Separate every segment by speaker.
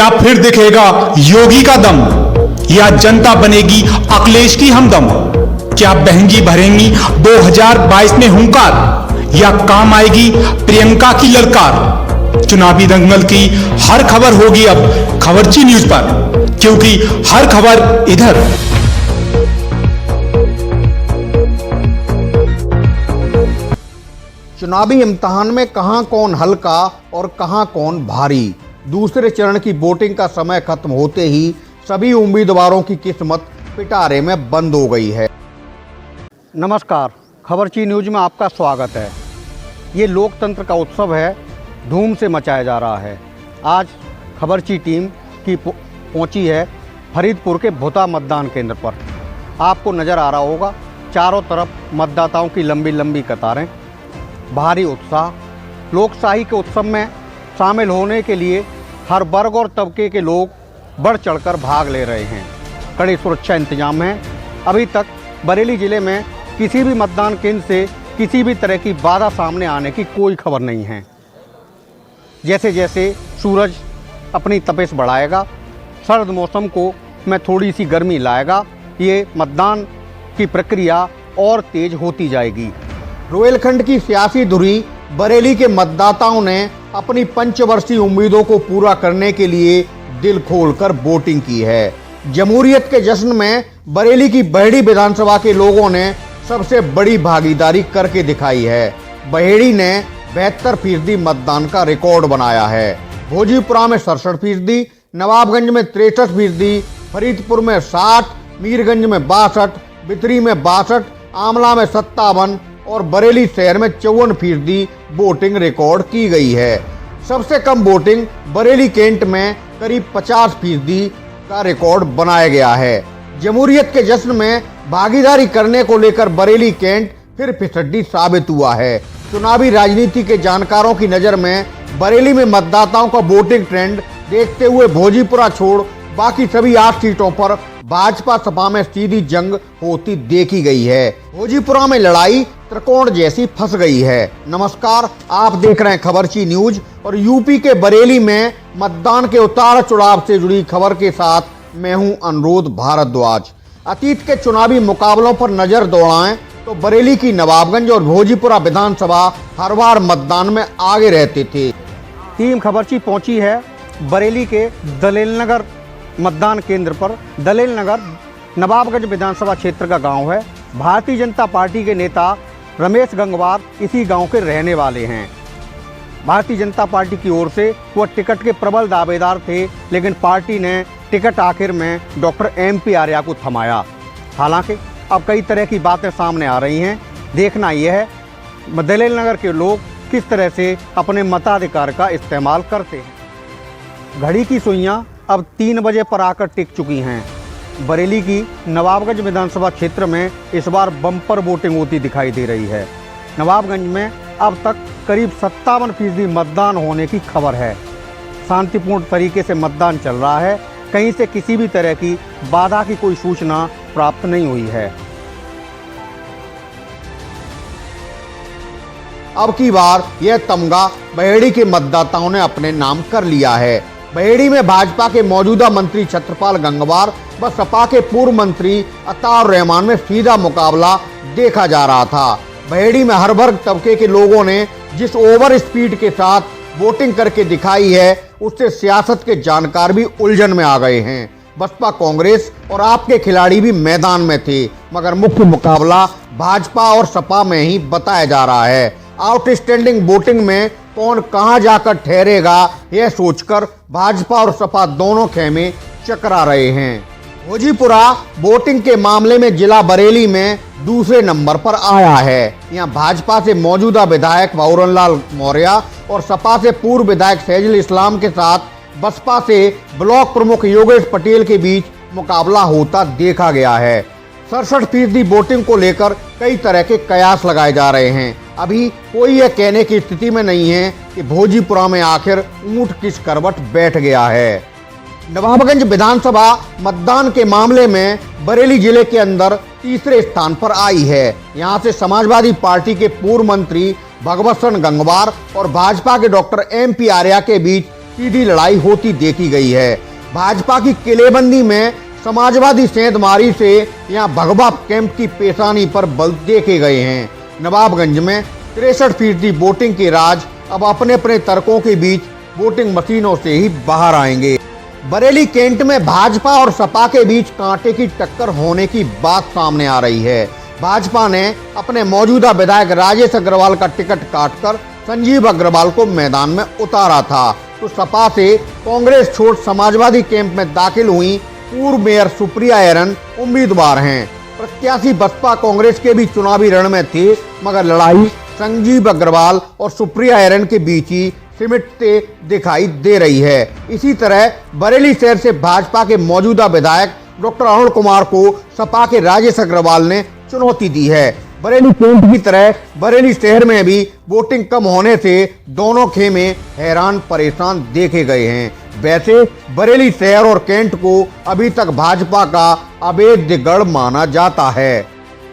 Speaker 1: क्या फिर दिखेगा योगी का दम, या जनता बनेगी अखिलेश की हमदम? क्या बहंगी भरेंगी 2022 में हुंकार, या काम आएगी प्रियंका की ललकार? चुनावी दंगल की हर खबर होगी अब खबरची न्यूज पर, क्योंकि हर खबर इधर।
Speaker 2: चुनावी इम्तिहान में कहां कौन हल्का और कहां कौन भारी। दूसरे चरण की वोटिंग का समय खत्म होते ही सभी उम्मीदवारों की किस्मत पिटारे में बंद हो गई है। नमस्कार, खबरची न्यूज में आपका स्वागत है। ये लोकतंत्र का उत्सव है, धूम से मचाया जा रहा है। आज खबरची टीम की पहुंची है फरीदपुर के भुता मतदान केंद्र पर। आपको नज़र आ रहा होगा चारों तरफ मतदाताओं की लंबी लंबी कतारें, भारी उत्साह। लोकशाही के उत्सव में शामिल होने के लिए हर वर्ग और तबके के लोग बढ़ चढ़कर भाग ले रहे हैं। कड़ी सुरक्षा इंतजाम है। अभी तक बरेली ज़िले में किसी भी मतदान केंद्र से किसी भी तरह की बाधा सामने आने की कोई खबर नहीं है। जैसे जैसे सूरज अपनी तपिश बढ़ाएगा, सर्द मौसम को में थोड़ी सी गर्मी लाएगा, ये मतदान की प्रक्रिया और तेज होती जाएगी। रोहिलखंड की सियासी धुरी बरेली के मतदाताओं ने अपनी पंचवर्षीय उम्मीदों को पूरा करने के लिए दिल खोलकर वोटिंग की है। जमहूरियत के जश्न में बरेली की बहेड़ी विधानसभा के लोगों ने सबसे बड़ी भागीदारी करके दिखाई है। बहेड़ी ने 72% मतदान का रिकॉर्ड बनाया है। भोजीपुरा में 67%, नवाबगंज में 63%, फरीदपुर में 60%, मीरगंज में 62%, बितरी में 62%, आमला में 57% और बरेली शहर में 54% वोटिंग रिकॉर्ड की गई है। सबसे कम वोटिंग बरेली कैंट में करीब 50% का रिकॉर्ड बनाया गया है। जमहूरियत के जश्न में भागीदारी करने को लेकर बरेली कैंट फिर फिसड्डी साबित हुआ है। चुनावी राजनीति के जानकारों की नज़र में बरेली में मतदाताओं का वोटिंग ट्रेंड देखते हुए भोजीपुरा छोड़ बाकी सभी 8 सीटों पर भाजपा सपा में सीधी जंग होती देखी गई है। भोजीपुरा में लड़ाई त्रिकोण जैसी फंस गई है। नमस्कार, आप देख रहे हैं खबरची न्यूज और यूपी के बरेली में मतदान के उतार चढ़ाव से जुड़ी खबर के साथ मैं हूं अनुरोध भारद्वाज। अतीत के चुनावी मुकाबलों पर नजर दौड़ाएं तो बरेली की नवाबगंज और भोजीपुरा विधानसभा हर बार मतदान में आगे रहते थे। टीम खबरची पहुंची है बरेली के दलेल नगर मतदान केंद्र पर। दलेल नगर नवाबगंज विधानसभा क्षेत्र का गांव है। भारतीय जनता पार्टी के नेता रमेश गंगवार इसी गांव के रहने वाले हैं। भारतीय जनता पार्टी की ओर से वह टिकट के प्रबल दावेदार थे, लेकिन पार्टी ने टिकट आखिर में डॉक्टर MP आर्या को थमाया। हालांकि अब कई तरह की बातें सामने आ रही हैं। देखना यह है दलेल नगर के लोग किस तरह से अपने मताधिकार का इस्तेमाल करते हैं। घड़ी की सुइयां अब 3 बजे पर आकर टिक चुकी हैं। बरेली की नवाबगंज विधानसभा क्षेत्र में इस बार बम्पर वोटिंग होती दिखाई दे रही है। नवाबगंज में अब तक करीब 57% मतदान होने की खबर है। शांतिपूर्ण तरीके से मतदान चल रहा है। कहीं से किसी भी तरह की बाधा की कोई सूचना प्राप्त नहीं हुई है। अब की बार यह तमगा बहेड़ी के मतदाताओं ने अपने नाम कर लिया है। बहेड़ी में भाजपा के मौजूदा मंत्री छत्रपाल गंगवार व सपा के पूर्व मंत्री अताउर रहमान में सीधा मुकाबला देखा जा रहा था। बहेड़ी में हर वर्ग तबके के लोगों ने जिस ओवर स्पीड के साथ वोटिंग करके दिखाई है, उससे सियासत के जानकार भी उलझन में आ गए हैं। बसपा, कांग्रेस और आप के खिलाड़ी भी मैदान में थे, मगर मुख्य मुकाबला भाजपा और सपा में ही बताया जा रहा है। आउटस्टैंडिंग वोटिंग में कौन कहां जाकर ठहरेगा, यह सोचकर भाजपा और सपा दोनों खेमे चकरा रहे हैं। भोजीपुरा वोटिंग के मामले में जिला बरेली में दूसरे नंबर पर आया है। यहां भाजपा से मौजूदा विधायक वाउरनलाल मौर्य और सपा से पूर्व विधायक सैजुल इस्लाम के साथ बसपा से ब्लॉक प्रमुख योगेश पटेल के बीच मुकाबला होता देखा गया है। 67% वोटिंग को लेकर कई तरह के कयास लगाए जा रहे हैं। अभी कोई यह कहने की स्थिति में नहीं है कि भोजीपुरा में आखिर ऊंट किस करवट बैठ गया है। नवाबगंज विधानसभा मतदान के मामले में बरेली जिले के अंदर तीसरे स्थान पर आई है। यहां से समाजवादी पार्टी के पूर्व मंत्री भगवत सिंह गंगवार और भाजपा के डॉक्टर MP आर्या के बीच सीधी लड़ाई होती देखी गई है। भाजपा की किलेबंदी में समाजवादी सेंधमारी से यहाँ भगवा कैंप की पेशानी पर बल देखे गए हैं। नवाबगंज में 63% वोटिंग के राज अब अपने अपने तर्कों के बीच वोटिंग मशीनों से ही बाहर आएंगे। बरेली कैंट में भाजपा और सपा के बीच कांटे की टक्कर होने की बात सामने आ रही है। भाजपा ने अपने मौजूदा विधायक राजेश अग्रवाल का टिकट काटकर संजीव अग्रवाल को मैदान में उतारा था, तो सपा से कांग्रेस छोड़ समाजवादी कैंप में दाखिल हुई पूर्व मेयर सुप्रिया एरन उम्मीदवार हैं। प्रत्याशी बसपा कांग्रेस के भी चुनावी रण में थे, मगर लड़ाई संजीव अग्रवाल और सुप्रिया एरन के बीच ही सिमटते दिखाई दे रही है। इसी तरह बरेली शहर से भाजपा के मौजूदा विधायक डॉक्टर अरुण कुमार को सपा के राजेश अग्रवाल ने चुनौती दी है। बरेली कैंट की तरह बरेली शहर में भी वोटिंग कम होने से दोनों खेमे हैरान परेशान देखे गए हैं। वैसे बरेली शहर और कैंट को अभी तक भाजपा का अवैध गढ़ माना जाता है।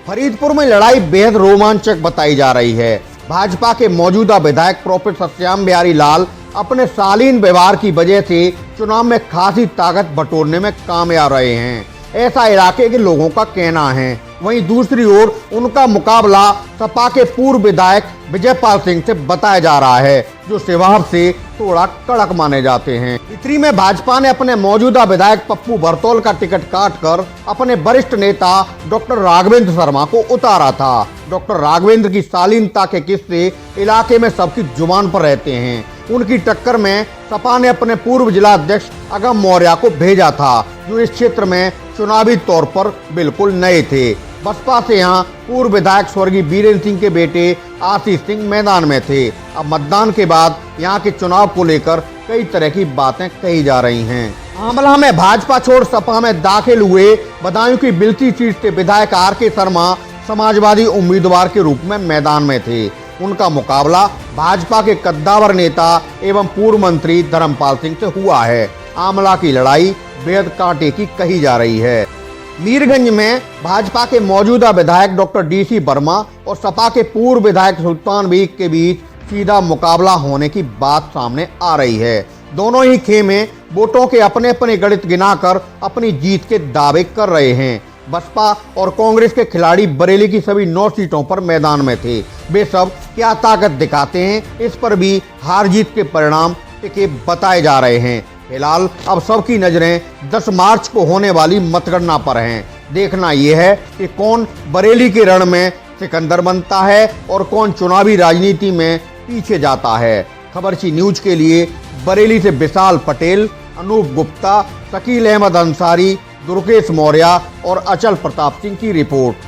Speaker 2: फरीदपुर में लड़ाई बेहद रोमांचक बताई जा रही है। भाजपा के मौजूदा विधायक प्रोफेसर श्याम बिहारी लाल अपने शालीन व्यवहार की वजह से चुनाव में खासी ताकत बटोरने में कामयाब रहे हैं, ऐसा इलाके के लोगों का कहना है। वहीं दूसरी ओर उनका मुकाबला सपा के पूर्व विधायक विजयपाल सिंह से बताया जा रहा है, जो स्वभाव से थोड़ा कड़क माने जाते हैं। इतरी में भाजपा ने अपने मौजूदा विधायक पप्पू बरतौल का टिकट काटकर अपने वरिष्ठ नेता डॉक्टर राघवेंद्र शर्मा को उतारा था। डॉक्टर राघवेंद्र की शालीनता के किस्से इलाके में सबकी जुबान पर रहते हैं। उनकी टक्कर में सपा ने अपने पूर्व जिला अध्यक्ष अगम मौर्य को भेजा था, जो इस क्षेत्र में चुनावी तौर पर बिल्कुल नए थे। बसपा से यहाँ पूर्व विधायक स्वर्गीय बीरेंद्र सिंह के बेटे आशीष सिंह मैदान में थे। अब मतदान के बाद यहाँ के चुनाव को लेकर कई तरह की बातें कही जा रही हैं। आंवला में भाजपा छोड़ सपा में दाखिल हुए बदायूं की बिलती सीट से विधायक RK शर्मा समाजवादी उम्मीदवार के रूप में मैदान में थे। उनका मुकाबला भाजपा के कद्दावर नेता एवं पूर्व मंत्री धर्मपाल सिंह से हुआ है। आंवला की लड़ाई बेहद कांटे की कही जा रही है। मीरगंज में भाजपा के मौजूदा विधायक डॉक्टर DC वर्मा और सपा के पूर्व विधायक सुल्तान बेग के बीच सीधा मुकाबला होने की बात सामने आ रही है। दोनों ही खेमे वोटों के अपने अपने गणित गिनाकर अपनी जीत के दावे कर रहे हैं। बसपा और कांग्रेस के खिलाड़ी बरेली की सभी 9 सीटों पर मैदान में थे। वे सब क्या ताकत दिखाते हैं, इस पर भी हार जीत के परिणाम टिके बताए जा रहे हैं। फिलहाल अब सबकी नजरें 10 मार्च को होने वाली मतगणना पर हैं। देखना यह है कि कौन बरेली के रण में सिकंदर बनता है और कौन चुनावी राजनीति में पीछे जाता है। खबरची न्यूज के लिए बरेली से विशाल पटेल, अनूप गुप्ता, शकील अहमद अंसारी, दुर्गेश मौर्य और अचल प्रताप सिंह की रिपोर्ट।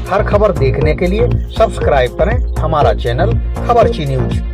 Speaker 3: हर खबर देखने के लिए सब्सक्राइब करें हमारा चैनल खबरची न्यूज।